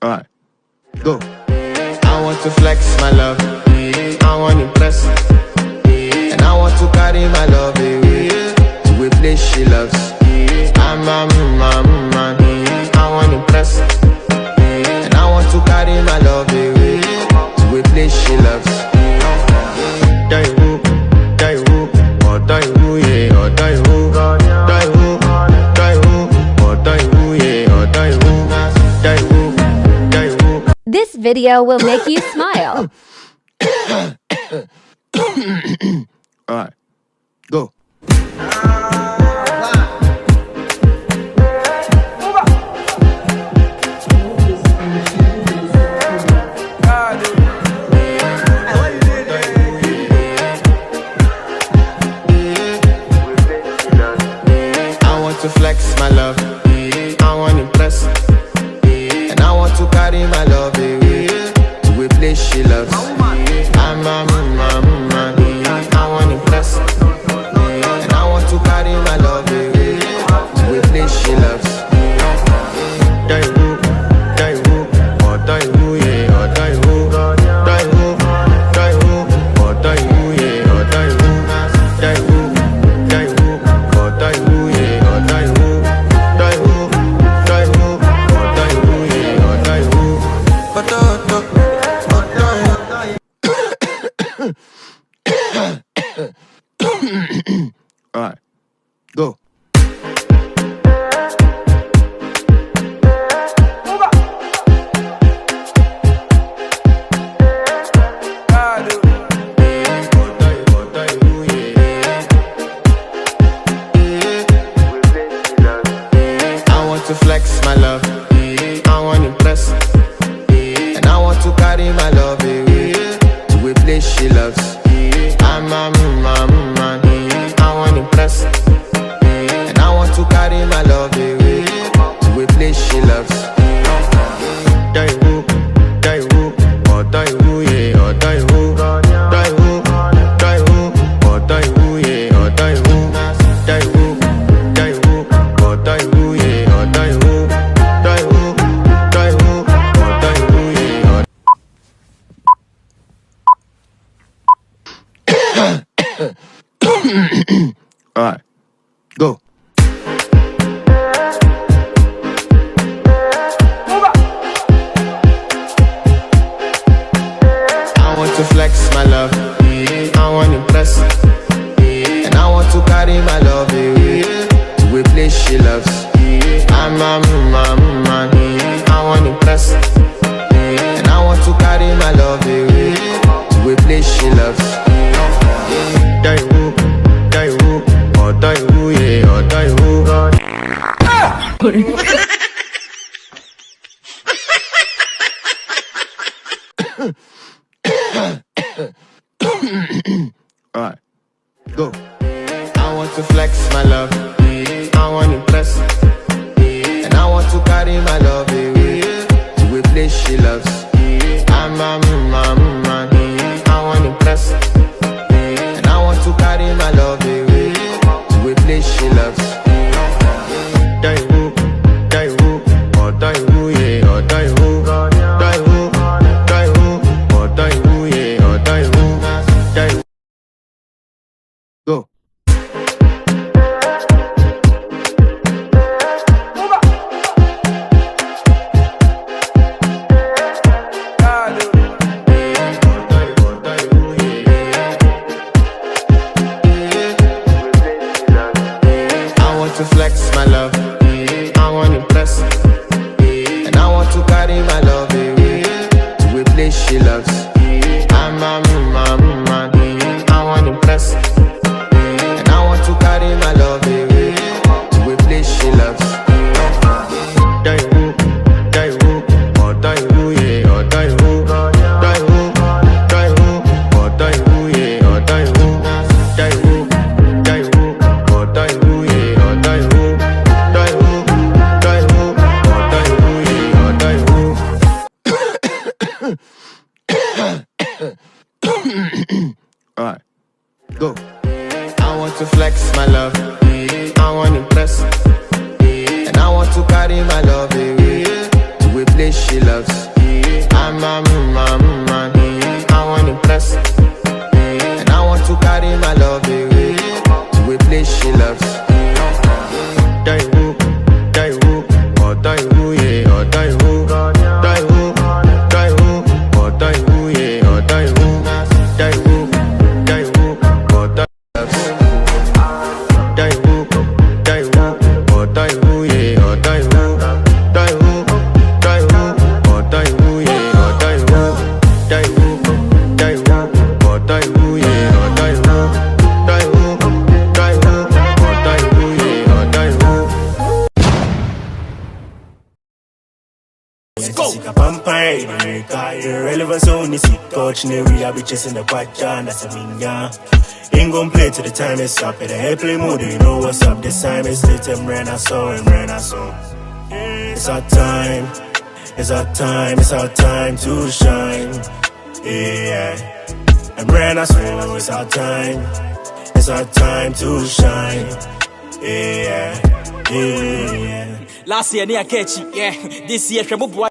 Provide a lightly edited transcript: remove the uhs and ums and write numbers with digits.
Alright, go. I want to flex my love, I want to impress, and I want to carry my love away to a place she loves. I'm a man, I want to impress, and I want to carry my love away to a place she loves. Die who, or die who, yeah, or die who, die who, or die who, yeah, or die who, die who, die who. This video will make you smile. Alright, go. To flex my love, I want to impress, and I want to carry my love away to a place she loves. I'm a man, I want to impress, and I want to carry my love away to a place she loves. Die who, or die who, yeah, or die who, die who, or die who, yeah, or die who, die who, or die who, yeah. Alright, go. I want to flex my love, I want to impress, and I want to carry my love away to a place she loves. I'm a man, I want to impress, and I want to carry my love away to a place she loves. Die who, or die who, yeah, or die who, die who, or die who, yeah, or die who, die who, or die who, yeah, or die who, die who, or die who, yeah, or alright, go. I want to flex my love, I want to impress, and I want to carry my love away to a place she loves. I'm a man, I want to impress, and I want to carry my love away to a place she loves. Die who, or die who, yeah, or die who. Alright, go. I want to flex my love, I want to impress, and I want to carry my love away to a place she loves. I'm a man, I want to impress, and I want to carry my love away to a place she loves. Die who, or die who, yeah, or die who, die who, or die who, yeah, or die who, die who. Go. To flex my love, I want to impress, and I want to carry my love away to a place she loves. I'm a man, I want to impress, and I want to carry my love away to a place she loves. Die who, or die who, yeah, or die who, die who, or die who, yeah, or die who, die who, or die who, yeah, or die who, die who, or die who, yeah, or die who. carry my love away to a place she loves. I'm a man. I want impress, and I want to carry my love away to a place she loves. Die who, or die who, yeah, or die who, die who, or die who, yeah, or die who, or die loves. Die who, or die who, yeah, or die who, or die who, yeah, or die who, or die who, yeah, or die who, or die who, yeah, or die who. Let's go. Irrelevance only see coach we are chasing the pacha, that's a minya. Ain't gon' play till the time is up. In the airplane mode, you know what's up. This time it's lit and ran I saw. It's our time, it's our time to shine. Yeah, and ran I saw. It's our time to shine. Yeah. Last year, near catchy, yeah. This year, boy.